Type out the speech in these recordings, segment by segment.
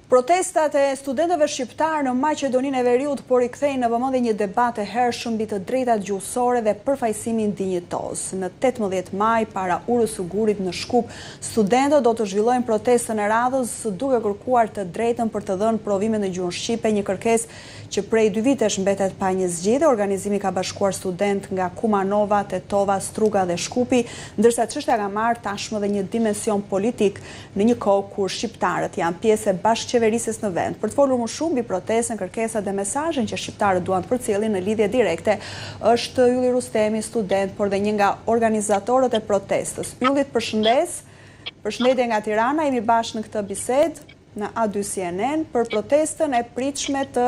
Protestat e studentëve shqiptar në Maqedoninë e Veriut po rikthejnë në vëmendje një debat e hershëm mbi të drejtat gjuhësore dhe përfaqësimin dinjitoz. Në 18 maj, para Urës së Gurit në Shkup, studentët do të zhvillojnë protestën e radhës duke kërkuar të drejtën për të dhënë provime në gjuhën shqipe, një kërkesë që prej 2 vitesh mbetet pa një zgjidhje. Organizimi ka bashkuar student nga Kumanova, Tetova, Struga dhe Shkupi, ndërsa çështja ka marrë tashmë dhe një dimension politik në një kohë kur shqiptarët janë pjesë e bashkëqeverisjes në vend. Për të folur më shumë mbi protestën, kërkesat dhe mesazhin që shqiptarët duan të përcjellin në lidhje direkte, është Ylli Rustemi, student, por dhe një nga organizatorët e protestës. Ylli, përshëndes. Përshëndetje nga Tirana, jemi bashkë në këtë bisedë në A2 CNN për protestën e pritshme të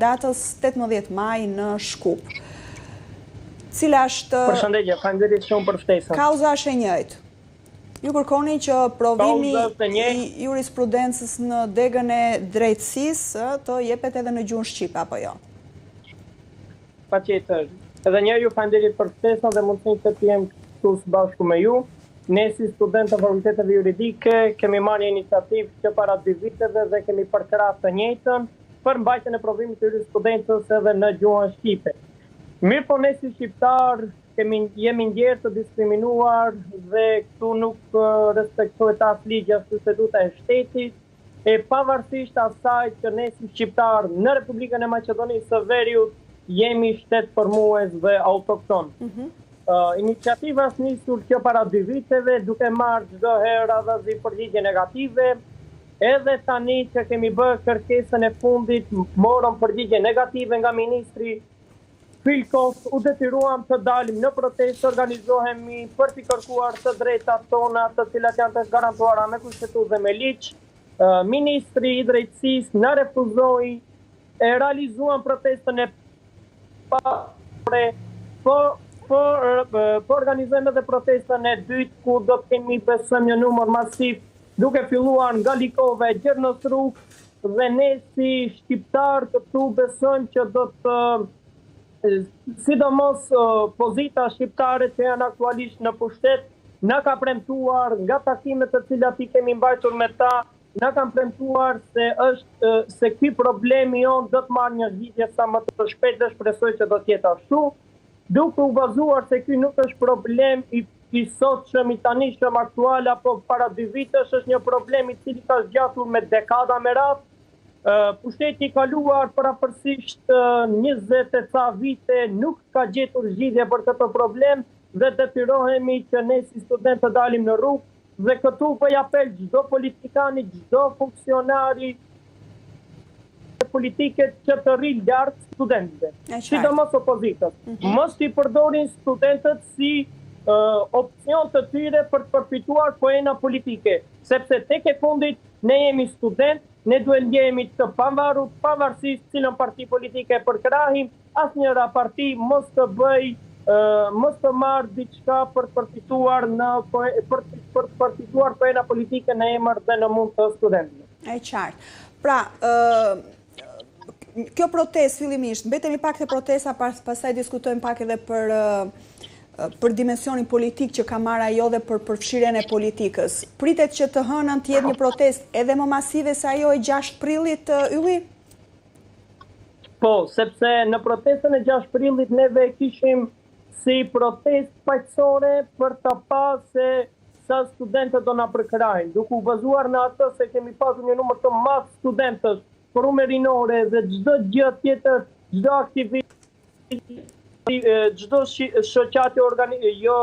datës 18 maj në Shkup. Cila është... Përshëndetje, faleminderit shumë për ftesën. Kauza është e njëjtë. Ju kërkoni që provimi i jurisprudencës në degën e drejtësisë të jepet edhe në gjuhën shqipe, apo jo? Patjetër. Edhe një ju faleminderit për ftesën dhe mundësinë që të jem këtu së bashku me ju. Ne si studentë të fakulteteve juridike kemi marrë iniciativë që para 2 viteve dhe kemi përkrahur të njëjtën për mbajtjen e provimit të jurisprudencës edhe në gjuhën shqipe. Mirë po ne si shqiptar jemi ndjerë të diskriminuar dhe këtu nuk respektohet as ligji as kushtetuta e shtetit, e pavarësisht asaj që ne si shqiptar në Republikën e Maqedonisë së Veriut jemi shtet formues dhe autokton. Iniciativa është nisur që para 2 viteve, duke marrë çdo herë radhazi përgjigje negative. Edhe tani që kemi bërë kërkesën e fundit, morëm përgjigje negative nga ministri. Filkos u detyruam të dalim në protestë, organizohemi për të kërkuar të drejtat tona, të cilat janë të garantuara me kushtetutë dhe me ligj. Ministri i drejtësisë na refuzoi, e realizuan protestën e po organizojmë edhe protestën e dytë, ku do të kemi besojmë një numër masiv, duke filluar nga Likova e Gjernosruk, dhe ne si shqiptar këtu besojmë që do të sidomos pozita shqiptare që janë aktualisht në pushtet, na ka premtuar nga takimet të cilat i kemi mbajtur me ta, na kanë premtuar se ky problemi jon do të marrë një zgjidhje sa më të shpejt dhe shpresoj që do të jetë ashtu. Duke u bazuar se ky nuk është problem i sotshëm, i tanishëm, aktual apo para 2 vitesh, është një problem i cili ka zgjatur me dekada me radhë. Pushteti i kaluar parapërsisht 20 e ca vite nuk ka gjetur zgjidhje për këtë problem dhe detyrohemi që ne si studentë të dalim në rrugë dhe këtu bëj apel çdo politikani, çdo funksionari politike që të rri lart studentëve, sidomos opozitës. Mos i përdorin studentët si opcion të tyre për të përfituar poena politike, sepse tek e fundit ne jemi student, ne duhet ndjehemi të pavarur, pavarësisht cilën parti politike përkrahim, asnjëra parti mos të marrë diçka për të përfituar poena politike në emër dhe në mund të studentëve. E qartë. Pra, kjo protestë fillimisht, mbetemi pak te protesta, pastaj diskutojmë pak edhe për dimensionin politik që ka marrë ajo dhe për përfshirjen e politikës. Pritet që të hënën të jetë një protestë edhe më masive se ajo e 6 prillit, Ylli? Po, sepse në protestën e 6 prillit neve kishim si protestë paqësore për të pasur se sa studentët do na përkrahin, duke u bazuar në atë se kemi pasur një numër të madh studentësh, forume rinore dhe çdo gjë tjetër, çdo aktivitet, çdo shoqati jo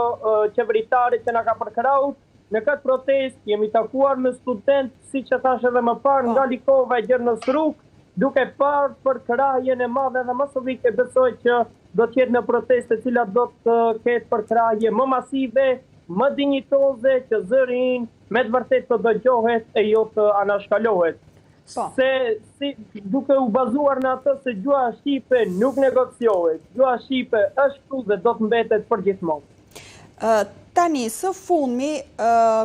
qeveritare që na ka përkrahur. Në këtë protestë jemi takuar me studentë, siç e thash edhe më parë, nga Likova e Gjernosruk, duke parë përkrahjen e madhe dhe masovike. Besoj që do të jetë në protestë e cilat do të ketë përkrahje më masive, më dinjitoze, që zëri me të vërtetë të dëgjohet e jo të anashkalohet. Duke u bazuar në atë se gjuha shqipe nuk negociohet, gjuha shqipe është këtu dhe do të mbetet përgjithmonë. Tani, së fundmi,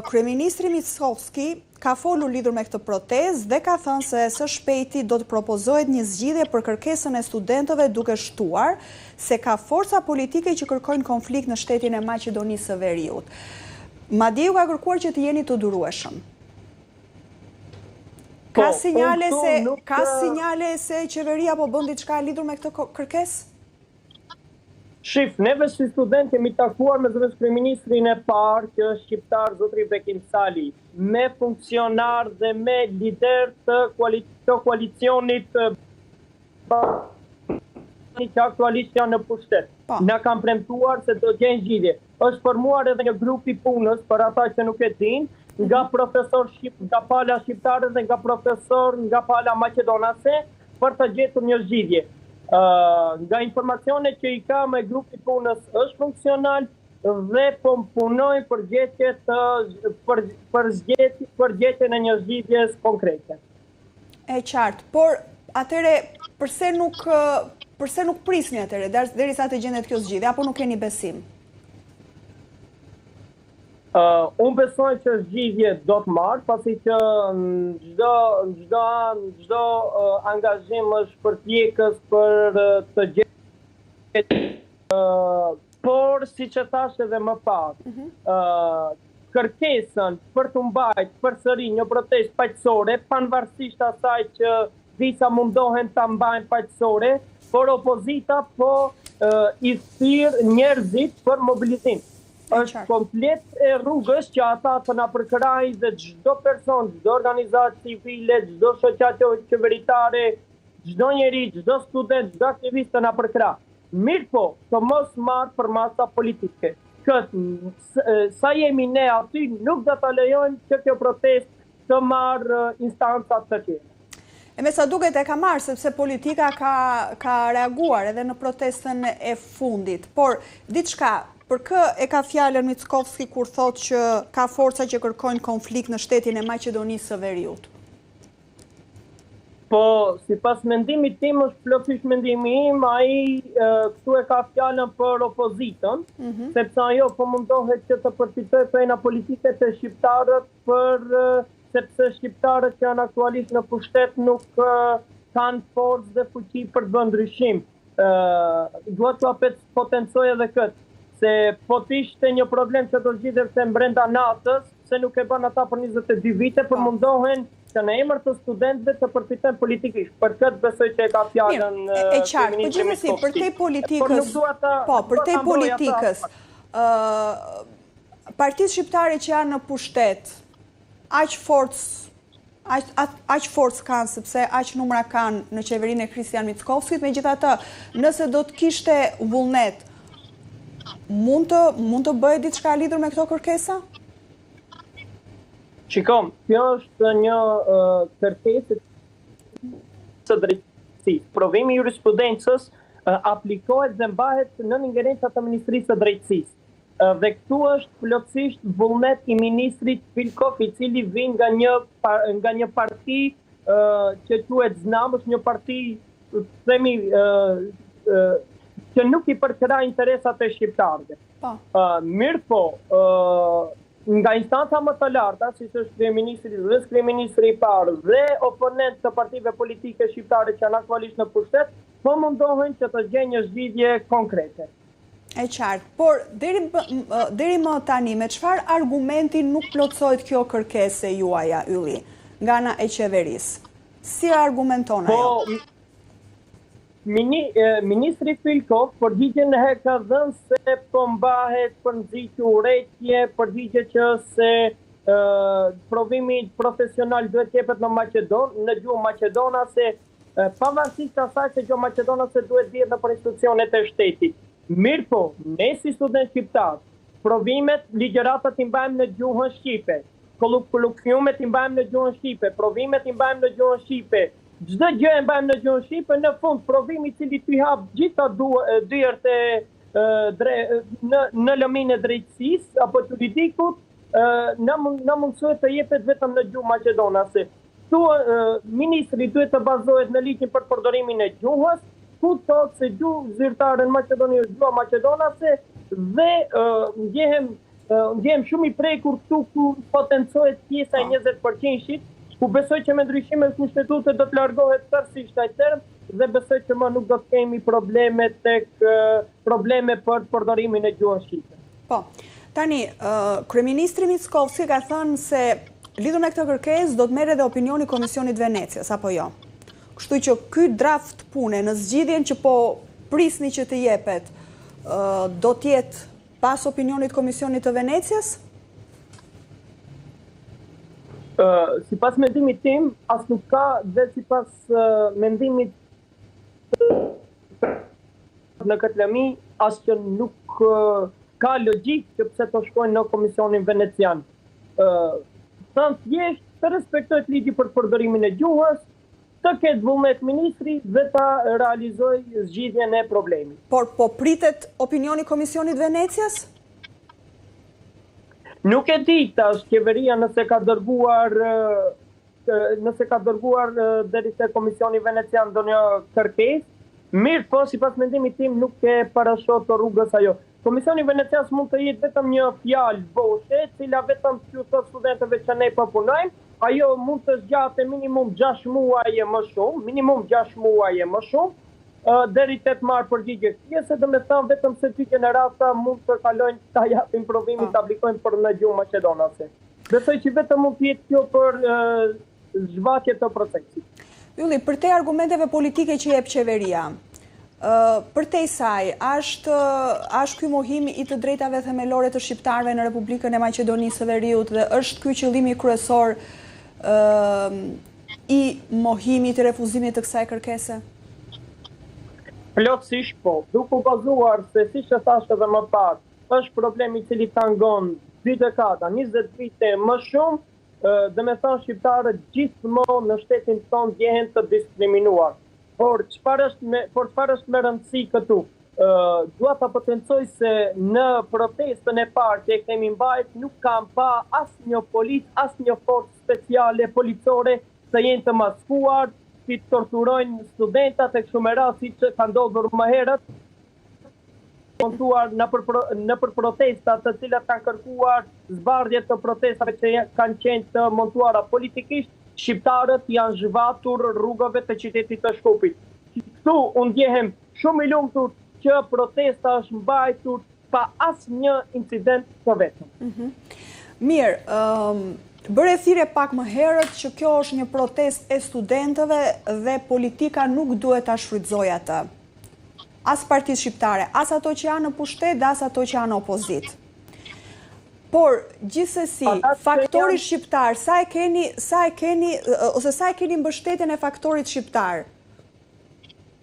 kryeministri Mickovski ka folur lidhur me këtë protestë dhe ka thënë se së shpejti do të propozohet një zgjidhje për kërkesën e studentëve, duke shtuar se ka forca politike që kërkojnë konflikt në shtetin e Maqedonisë së Veriut. Madje u ka kërkuar që të jeni të durueshëm. Ka sinjale se qeveria po bën diçka lidhur me këtë kërkesë? Shif, neve si student kemi takuar me zëvendës kryeministrin e parë, që është shqiptar zotri Bekim Sali, me funksionar dhe me lider të koalicionit që aktualisht janë në pushtet. Na kam premtuar se do gjenë zgjidhje. Është formuar edhe një grup i punës për ata që nuk e dinë, nga profesor nga pala shqiptare dhe nga profesor nga pala maqedonase, për të gjetur një zgjidhje. Nga informacione që i ka me grupi punës është funksional dhe po punojnë për gjetjen e një zgjidhjes konkrete. E qartë, por atëre përse nuk prisni atëre derisa të gjendet kjo zgjidhje, apo nuk keni besim? Unë besoj që zgjidhje do të marrë, pasi që çdo angazhim është përpjekës për të gjetur, por si që thash edhe më pak, kërkesën për të mbajtur përsëri një protestë paqësore, pavarësisht asaj që disa mundohen ta mbajnë paqësore, por opozita po i thirr njerëzit për mobilizim. Është komplet e rrugës që ata të na përkrajnë dhe çdo person, çdo organizatë civile, çdo shoqatë qeveritare, çdo njeri, çdo student, çdo aktivist të na përkrajnë. Mirë po, të mos marrë për masa politike. Sa jemi ne aty, nuk do ta lejojmë që kjo protestë të marrë instancat të tjera. E me sa duket e ka marrë, sepse politika ka reaguar edhe në protestën e fundit. Por, diçka, për kë e ka fjalën Mickovski kur thotë që ka forca që kërkojnë konflikt në shtetin e Maqedonisë së Veriut? Po, sipas mendimit tim, është plotësisht mendimi im, ai këtu e ka fjalën për opozitën, sepse ajo po mundohet që të përfitojë pena politike të shqiptarët sepse shqiptarët që janë aktualisht në pushtet nuk kanë forcë dhe fuqi për të bërë ndryshim. Duhet të potencoj edhe këtë, se po të ishte një problem që do zgjidhej brenda natës, se nuk e bën ata për 22 vite, për mundohen që në emër të studentëve të përfitojnë politikisht. Për këtë besoj që e ka fjalën e qartë. Po gjithsesi, për te politikës, partitë shqiptare që janë në pushtet, aq forcë kanë, sepse aq numra kanë në qeverinë e Kristian Mickovskit, megjithatë, nëse do të kishte vullnet, mund të bëjë diçka lidhur me këto kërkesa? Shikom, kjo është një kërkesë së drejtësisë. Provimi i jurisprudencës aplikohet dhe mbahet në ingerenca të Ministrisë së Drejtësisë. Dhe këtu është plotësisht vullnet i ministrit Pilkov, i cili vjen nga një parti që quhet Znam, është një parti themi që nuk i përkëra interesat e shqiptarëve. Mirë po, nga instanca më të larta, si që është kryeministri dhe kryeministri i parë dhe oponent të partive politike shqiptare që janë aktualisht në pushtet, po mundohen që të gjejnë një zgjidhje konkrete. E qartë, por deri më tani, me çfarë argumenti nuk plotësohet kjo kërkesë juaja, Ylli, nga ana e qeverisë? Si argumenton ajo? Ministri Pilkov përgjigjen e ka dhënë se po mbahet për nxitje urrëtie, përgjigje që se provimi profesional duhet të jepet në gjuhën maqedonase, pavarësisht asaj se gjuha maqedonase duhet dihet në institucionet e shtetit. Mirë po, ne si student shqiptar, provimet, ligjëratat i mbajmë në gjuhën shqipe, kolokviumet i mbajmë në gjuhën shqipe, provimet i mbajmë në gjuhën shqipe, çdo gjë e mbajmë në gjuhën shqipe, në fund provimi i cili t'i hap gjitha dyert në lëmin e drejtësisë apo të juridikut, na mundësohet të jepet vetëm në gjuhë maqedonase. Tu ministri duhet të bazohet në ligjin për përdorimin e gjuhës, ku thotë se gjuhë zyrtare në Maqedoni është gjuha maqedonase dhe ndjehem shumë i prekur këtu ku potencohet pjesa e 20%-shit, ku besoj që me ndryshime të kushtetuese do të largohet tërësisht ai term dhe besoj që më nuk do të kemi probleme për përdorimin e gjuhës shqipe. Po, tani, kryeministri Mickovski ka thënë se lidhur me këtë kërkesë do të merret edhe opinioni Komisionit Venecias, apo jo? Kështu që ky draft pune në zgjidhjen që po prisni që të jepet, do të jetë pas opinionit Komisionit të Venecias? Sipas mendimit tim, as nuk ka dhe sipas mendimit në këtë lëmi, as që nuk ka logjik që pse të shkojnë në Komisionin Venecian. Thënë thjesht të respektohet ligji për përdorimin e gjuhës, të ketë vullnet ministri dhe ta realizoj zgjidhjen e problemit. Por po pritet opinioni Komisionit Venecias? Nuk e di tash qeveria nëse ka dërguar deri te Komisioni Venecian ndonjë kërkesë, mirë po sipas mendimit tim nuk e parashot të rrugës ajo. Komisioni Venecias mund të jetë vetëm një fjalë boshe, cila vetëm t'ju thot studentëve që ne po punojmë, ajo mund të zgjatë minimum 6 muaje më shumë, deri 8 marë përgjigje. Se do me thënë vetëm se ty generata mund të kalojnë ta japin provimin të aplikojnë për në gjuhë maqedonase. Besoj që vetëm mund të jetë kjo për zhvatje të procesit. Ylli, për te argumenteve politike që jep qeveria, për te saj, është ky mohimi i të drejtave themelore të shqiptarëve në Republikën e Maqedonisë së Veriut dhe është ky qëllimi kryesor i mohimit të refuzimit të kësaj kërkese? Plotësisht po. Duke u bazuar se siç e thash edhe më parë, është problemi i cili tangon 2 dekada, 20 vite më shumë, dhe me thënë shqiptarët gjithmonë në shtetin tonë ndjehen të diskriminuar. Por çfarë është me rëndësi këtu? Dua ta potencoj se në protestën e parë që e kemi mbajtur nuk kam pa asnjë policë, asnjë forcë speciale policore të jenë të maskuar, si të torturojnë studentat e kështu me radhë siç ka ndodhur më herët, montuar në për protestat të cilat kanë kërkuar zbardhje të protestave që kanë qenë të montuara politikisht, shqiptarët janë zhvatur rrugëve të qytetit të Shkupit. Këtu unë ndjehem shumë i lumtur që protesta është mbajtur pa asnjë incident të vetëm. Mirë, bëre thirrje pak më herët që kjo është një protestë e studentëve dhe politika nuk duhet ta shfrytëzojë atë. As partisë shqiptare, as ato që janë në pushtet dhe as ato që janë në opozitë. Por, gjithsesi, faktori shqiptar, sa e keni mbështetjen e faktorit shqiptar?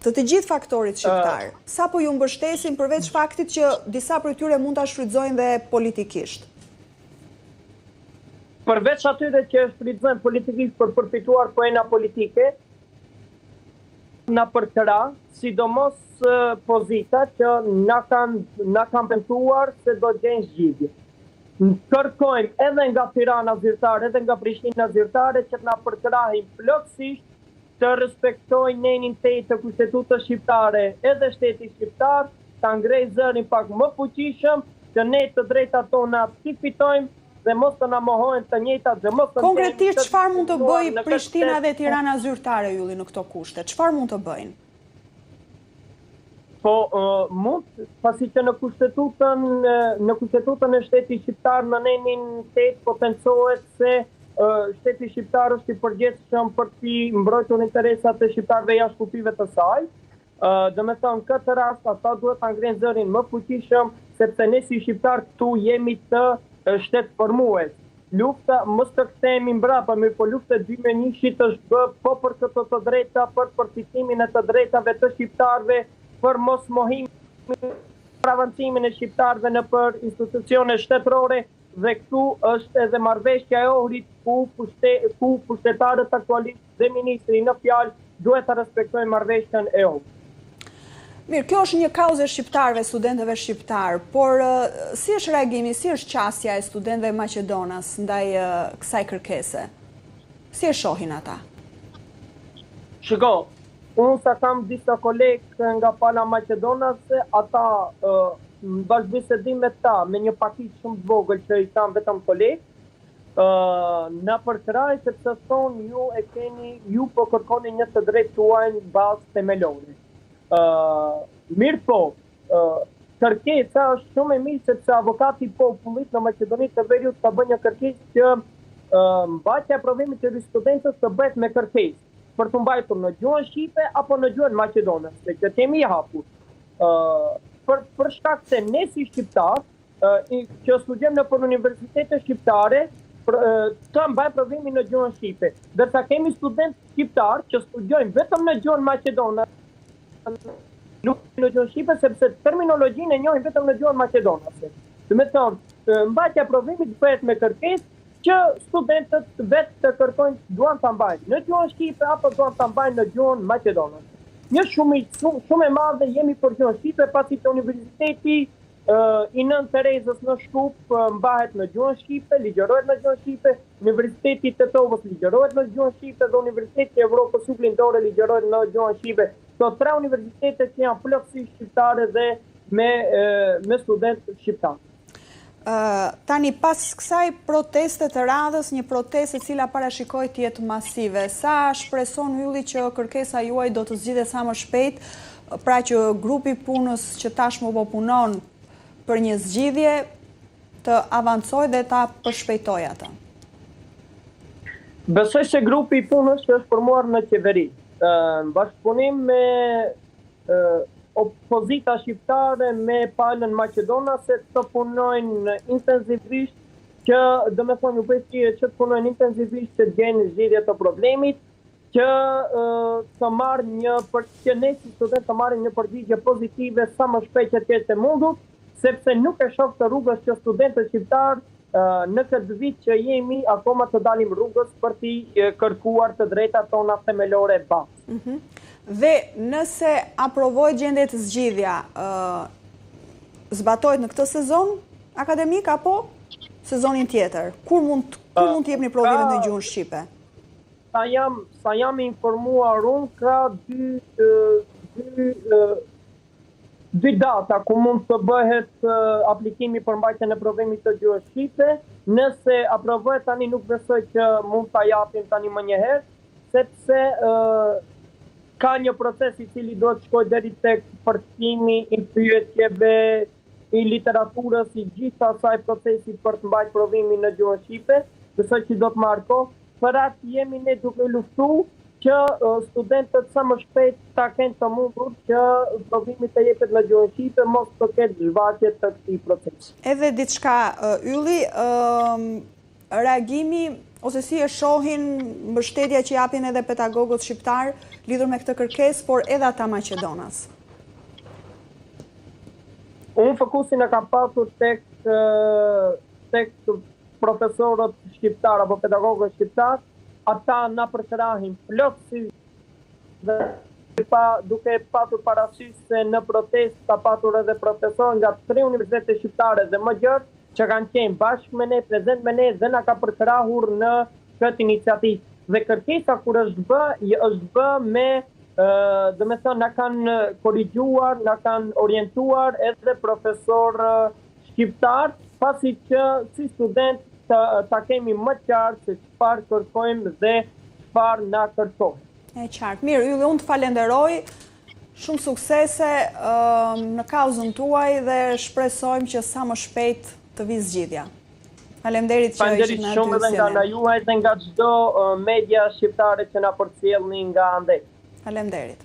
Të gjithë faktorit shqiptar, sa po ju mbështesin përveç faktit që disa prej tyre mund ta shfrytëzojnë dhe politikisht? Përveç atyre që shfrytëzojnë politikisht për përfituar poena politike, na përkëra, sidomos pozita që na kanë pentuar se do gjejnë zgjidhje. Kërkojmë edhe nga Tirana zyrtare, edhe nga Prishtina zyrtare që të na përkrahin plotësisht të respektojnë nenin 8 të kushtetutës shqiptare edhe shteti shqiptar, ta ngrej zërin pak më fuqishëm, që ne të drejtat tona t'i fitojmë dhe mos të na mohojnë të njëjtat dhe mos të konkretisht çfarë mund të bëjë Prishtina dhe Tirana zyrtare Ylli në këto kushte? Çfarë mund të bëjnë? Po mund, pasi që në kushtetutën e shtetit shqiptar në nenin 8 potencohet se shteti shqiptar është i përgjegjshëm për t'i mbrojtur interesat e shqiptarëve jashtë kufive të saj. Dhe me thënë, këtë rast ata duhet ta ngrenë zërin më fuqishëm, sepse ne si shqiptar këtu jemi të shtetformues. Lufta mos të kthehemi mbrapa, mirë po lufta 2001 është bë po për këto të drejta, për përfitimin e të drejtave të shqiptarëve, për mos mohimin, për avancimin e shqiptarëve në për institucione shtetërore, dhe këtu është edhe marrëveshja e Ohrit ku pushtetarët aktualisht dhe ministri në fjalë duhet të respektojnë marrëveshjen e Ohrit. Mirë, kjo është një kauzë shqiptarëve, studentëve shqiptar, por si është reagimi, si është qasja e studentëve Maqedonas ndaj kësaj kërkese? Si e shohin ata? Shiko, unë sa kam disa kolegë nga pala Maqedonase, ata në bashkëbisedim me ta, me një pakitë shumë të vogël që i kam vetëm kolegë, në përkraj sepse thonë ju po kërkoni një të drejtë tuaj në bazë themelore. Mirë po, kërkesa është shumë e mirë sepse avokati i popullit në Maqedoninë të Veriut ka bërë një kërkesë që mbajtja e provimit të studentës të bëhet me kërkesë për të mbajtur në gjuhën shqipe apo në gjuhën maqedonase, që kemi i hapur. Për shkak se ne si shqiptar, që studiojmë në për universitete shqiptare, të mbaj provimin në gjuhën shqipe. Dërsa kemi student shqiptar që studiojnë vetëm në gjuhën maqedonase, nuk në gjuhën shqipe, sepse terminologjinë e njohin vetëm në gjuhën maqedonase. Do të thonë, mbajtja e provimit bëhet me kërkesë që studentët vetë të kërkojnë duan të mbajnë në gjuhën shqipe apo duan të mbajnë në gjuhën maqedonase. Një shumë e madhe jemi për gjuhën shqipe, pasi të universiteti i Nën Terezës në Shkup mbahet në gjuhën shqipe, ligjërohet në gjuhën shqipe, Universiteti të Tetovës ligjërohet në gjuhën shqipe dhe Universiteti i Evropës Juglindore ligjërohet në gjuhën shqipe. Këto tre universitete që janë plotësisht shqiptare dhe me studentë shqiptarë. Tani pas kësaj proteste të radhës, një protestë e cila parashikoj të jetë masive, sa shpreson Ylli që kërkesa juaj do të zgjidhet sa më shpejt, pra që grupi punës që tashmë po punon për një zgjidhje të avancoj dhe ta përshpejtoj atë? Besoj se grupi punës që është formuar në qeveri, në bashkëpunim me opozita shqiptare me palën maqedonase të punojnë intensivisht që, dhe me thonë, që të punojnë intensivisht që të gjenë zgjidhje të problemit, që të marrë që ne si student të marrë një përgjigje pozitive sa më shpejt që të mundur, sepse nuk e shoh të rrugës që studentët shqiptarë në këtë vit që jemi akoma të dalim rrugës për t'i kërkuar të drejtat tona themelore bazë. Dhe nëse aprovojë gjendet zgjidhja, zbatojt në këtë sezon akademik apo sezonin tjetër? Kur mund të jepni provimet në gjuhën shqipe? Sa jam informuar unë, ka dy data ku mund të bëhet aplikimi për mbajtjen e provimit të gjuhës shqipe. Nëse aprovohet, tani nuk besoj që mund ta japim tani më njëherë, sepse ka një proces i cili do të shkojë deri tek përktimi i pyetjeve, i literaturës, i gjithë asaj procesi për të mbajtur provimin në gjuhën shqipe, besoj që do të marrë kohë. Për atë jemi ne duke luftuar që studentët sa më shpejt ta kenë të mundur që provimi të jepet në gjuhën shqipe, mos të ketë zhvatje të këtij procesi. Edhe diçka, Ylli, reagimi ose si e shohin mbështetja që japin edhe pedagogët shqiptar lidhur me këtë kërkesë, por edhe ata maqedonas? Unë fokusin e kam pasur tek profesorët shqiptar apo pedagogët shqiptar, ata na përkrahin plotësisht dhe duke patur parasysh se në protestë ka patur edhe profesor nga 3 universitete shqiptare dhe më gjërë, që kanë qenë bashkë me ne, prezent me ne dhe na ka përkrahur në këtë iniciativë. Dhe kërkesa kur është bë me, dhe me thënë, na kanë korrigjuar, na kanë orientuar edhe profesor shqiptar, pasi që si student ta kemi më qartë se çfarë kërkojmë dhe çfarë na kërkohet. E qartë. Mirë, Ylli, unë të falenderoj. Shumë suksese në kauzën tuaj dhe shpresojmë që sa më shpejt të vi zgjidhja. Faleminderit që ishit në aty. Faleminderit shumë edhe nga juaj dhe nga çdo media shqiptare që na përcjellni nga ande. Faleminderit.